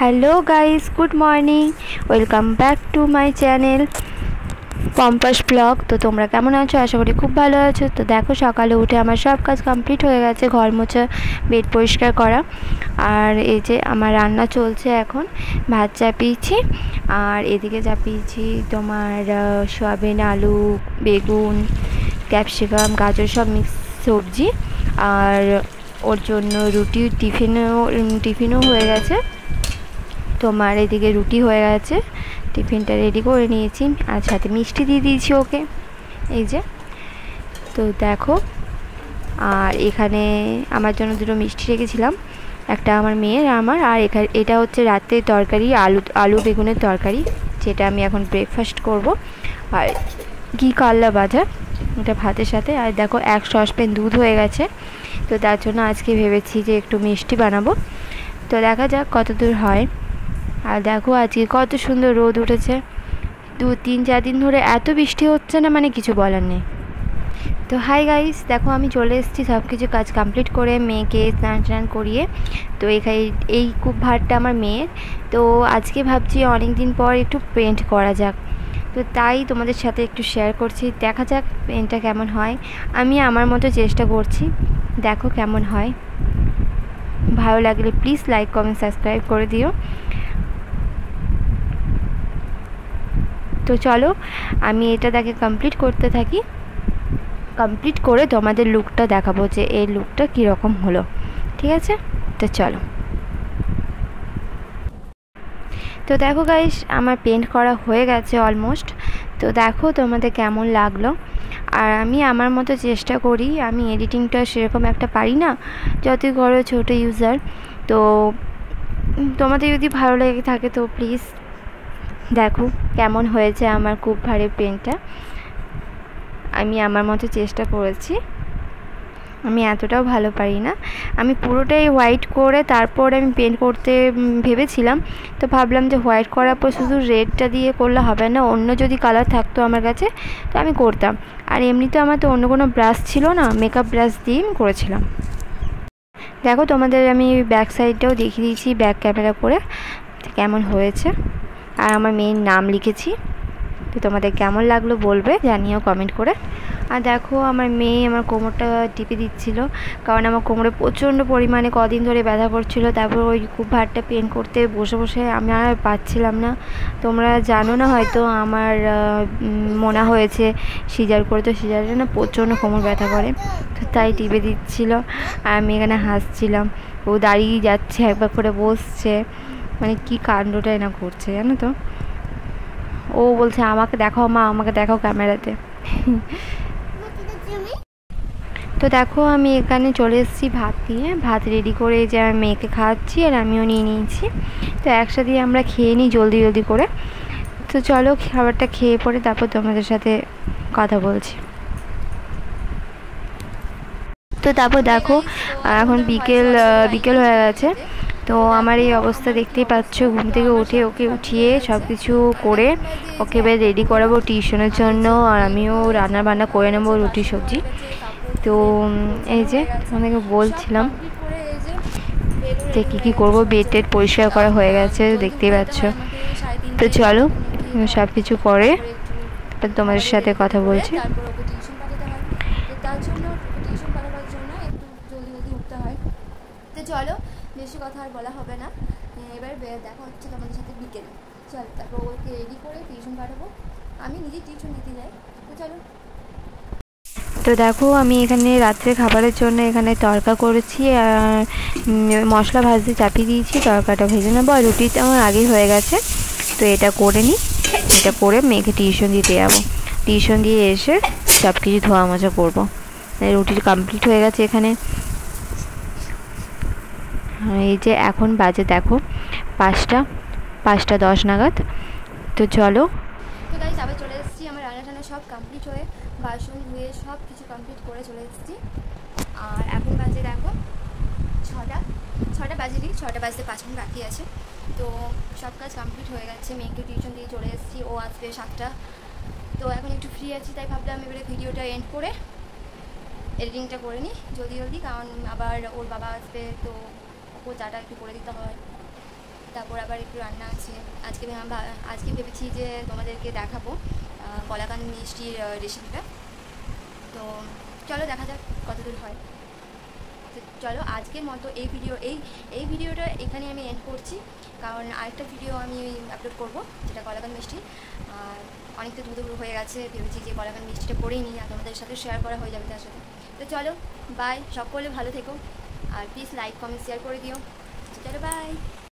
Hello guys, good morning. Welcome back to my channel Pompas blog. তো তোমরা কেমন আছো? আশা করি খুব ভালো আছো। তো দেখো, সকালে উঠে আমার সব কাজ কমপ্লিট হয়ে গেছে, ঘর মোছা, বেড পরিষ্কার করা। আর এই যে আমার রান্না চলছে, এখন ভাত চাপিয়েছি, আর এদিকে চাপিয়েছি তোমার সয়াবিন, আলু, বেগুন, ক্যাপসিকাম, গাজর সব মিক্স সবজি। আর ওর জন্য রুটি, টিফিনও হয়ে গেছে। তোমার এদিকে রুটি হয়ে গেছে, টিফিনটা রেডি করে নিয়েছি, আর সাথে মিষ্টি দিয়ে দিয়েছি ওকে, এই যে। তো দেখো, আর এখানে আমার জন্য দুটো মিষ্টি রেখেছিলাম, একটা আমার মেয়ের আমার। আর এটা হচ্ছে রাতের তরকারি, আলু বেগুনের তরকারি, যেটা আমি এখন ব্রেকফাস্ট করব। আর ঘি কাল্লা ভাজা, এটা ভাতের সাথে। আর দেখো, এক সসপ্যান দুধ হয়ে গেছে, তো তার জন্য আজকে ভেবেছি যে একটু মিষ্টি বানাবো। তো দেখা যাক কত দূর হয়। আর দেখো, আজকে কত সুন্দর রোদ উঠেছে। 2-3-4 দিন ধরে এত বৃষ্টি হচ্ছে না, মানে কিছু বলার নেই। তো হাই গাইস, দেখো আমি চলে এসেছি সব কিছু কাজ কমপ্লিট করে, মেয়েকে স্নান করিয়ে। তো এই কূপ ভাতটা আমার মেয়ের। তো আজকে ভাবছি অনেক দিন পর একটু পেন্ট করা যাক, তো তাই তোমাদের সাথে একটু শেয়ার করছি। দেখা যাক পেন্টটা কেমন হয়। আমি আমার মতো চেষ্টা করছি, দেখো কেমন হয়। ভালো লাগলে প্লিজ লাইক, কমেন্ট, সাবস্ক্রাইব করে দিও। তো চলো, আমি এটা দেখে কমপ্লিট করতে থাকি। কমপ্লিট করে তোমাদের লুকটা দেখাবো যে এই লুকটা কীরকম হলো, ঠিক আছে? তো চলো। তো দেখো গাইস, আমার পেন্ট করা হয়ে গেছে অলমোস্ট। তো দেখো তোমাদের কেমন লাগলো। আর আমি আমার মতো চেষ্টা করি, আমি এডিটিংটা সেরকম একটা পারি না, যতই করো ছোটো ইউজার। তো তোমাদের যদি ভালো লেগে থাকে তো প্লিজ দেখো কেমন হয়েছে আমার কূপ ভাঁড়ের পেন্টটা। আমি আমার মতো চেষ্টা করেছি, আমি এতটাও ভালো পারি না। আমি পুরোটাই হোয়াইট করে তারপর আমি পেন্ট করতে ভেবেছিলাম। তো ভাবলাম যে হোয়াইট করার পর শুধু রেডটা দিয়ে করলে হবে না, অন্য যদি কালার থাকতো আমার কাছে তো আমি করতাম। আর এমনিতে আমার তো অন্য কোনো ব্রাশ ছিল না, মেকআপ ব্রাশ দিয়েই আমি করেছিলাম। দেখো, তোমাদের আমি ব্যাক সাইডটাও দেখিয়ে দিয়েছি ব্যাক ক্যামেরা করে কেমন হয়েছে। আর আমার মেয়ের নাম লিখেছি। তো তোমাদের কেমন লাগলো বলবে, জানিও কমেন্ট করে। আর দেখো, আমার মেয়ে আমার কোমরটা টিপে দিচ্ছিল, কারণ আমার কোমরে প্রচণ্ড পরিমাণে কদিন ধরে ব্যথা করছিল। তারপর ওই কূপ ভাঁড়টা পেন্ট করতে বসে বসে আমি আর পাচ্ছিলাম না। তোমরা জানো না হয়তো, আমার মনে হয়েছে সিজার করে, তো সিজারে না প্রচণ্ড কোমর ব্যথা করে, তো তাই টিপে দিচ্ছিল। আর আমি এখানে হাসছিলাম, ও দাঁড়িয়ে যাচ্ছে, একবার করে বসছে, মানে কি কাণ্ডটাই না করছে জানো তো। ও বলছে আমাকে দেখাও মা, আমাকে দেখাও ক্যামেরাতে। তো দেখো, আমি এখানে চলে এসেছি ভাত নিয়ে, ভাত রেডি করে যে আমি মেয়েকে খাওয়াচ্ছি, আর আমিও নিয়ে নিয়েছি। তো একসাথে আমরা খেয়ে নিই জলদি করে। তো চলো, খাবারটা খেয়ে পরে তারপর তোমাদের সাথে কথা বলছি। তো তারপর দেখো, এখন বিকেল হয়ে গেছে। তো আমার এই অবস্থা দেখতেই পাচ্ছ, ঘুম থেকে উঠে ওকে উঠিয়ে সব কিছু করে ওকে এবার রেডি করাবো টিউশনের জন্য। আর আমিও রান্না বান্না করে নেবো, রুটি সবজি। তো এই যে তোমাদেরকে বলছিলাম যে কী করবো, বেড টেড পরিষ্কার করা হয়ে গেছে দেখতেই পাচ্ছ। তো চলো, সব কিছু করে তোমাদের সাথে কথা বলছি। তো চলো, বেশি কথা আর বলা হবে না, এবার দেখা হচ্ছে তোমাদের সাথে বিকেলে। চল, তারপর ওকে রেডি করে টিউশন পাঠাবো, আমি নিজেই টিউশন দিতে যাই। তো চলো। তো দেখো, আমি এখানে রাত্রে খাবারের জন্য এখানে তড়কা করেছি, আর মশলা ভাজতে চাপিয়ে দিয়েছি, তড়কাটা ভেজে নেবো। আর রুটিটা আমার আগেই হয়ে গেছে, তো এটা করে নিই। এটা করে মেয়েকে টিউশন দিতে যাবো, টিউশন দিয়ে এসে সব কিছু ধোয়া মোছা করবো। রুটিটা কমপ্লিট হয়ে গেছে এখানে। এই যে এখন বাজে দেখো 5টা 10 নাগাদ। তো চলো। তো গাইস, আবার চলে এসেছি, আমার রান্না সব কমপ্লিট হয়ে, বাসন ধুয়ে সব কিছু কমপ্লিট করে চলে এসেছি। আর এখন বাজে দেখো 6টা বাজেনি, 6টা বাজতে 5 মিনিট বাকি আছে। তো সব কাজ কমপ্লিট হয়ে গেছে, মেয়েকে টিউশন দিয়ে চলে এসেছি, ও আসবে 7টা। তো এখন একটু ফ্রি আছি, তাই ভাবলাম এবারে ভিডিওটা এন্ড করে এডিটিংটা করে নিই জলদি, কারণ আবার ওর বাবা আসবে, তো ও চাটা একটু করে দিতে হয়। তারপর আবার একটু রান্না আছে। আজকে ভেবেছি যে তোমাদেরকে দেখাবো কলাকান্দ মিষ্টির রেসিপিটা। তো চলো দেখা যাক কতদূর হয়। তো চলো আজকের মতো এই ভিডিওটা এখানে আমি এন্ড করছি, কারণ আরেকটা ভিডিও আমি আপলোড করব যেটা কলাকান্দ মিষ্টি। অনেকটা দূর হয়ে গেছে, ভেবেছি যে কলাকান্দ মিষ্টিটা করেই নিই আর তোমাদের সাথে শেয়ার করা হয়ে যাবে তার সাথে। তো চলো বাই, সকলে ভালো থেকো আর প্লিজ লাইক কমেন্ট শেয়ার করে দিও। চলো বাই।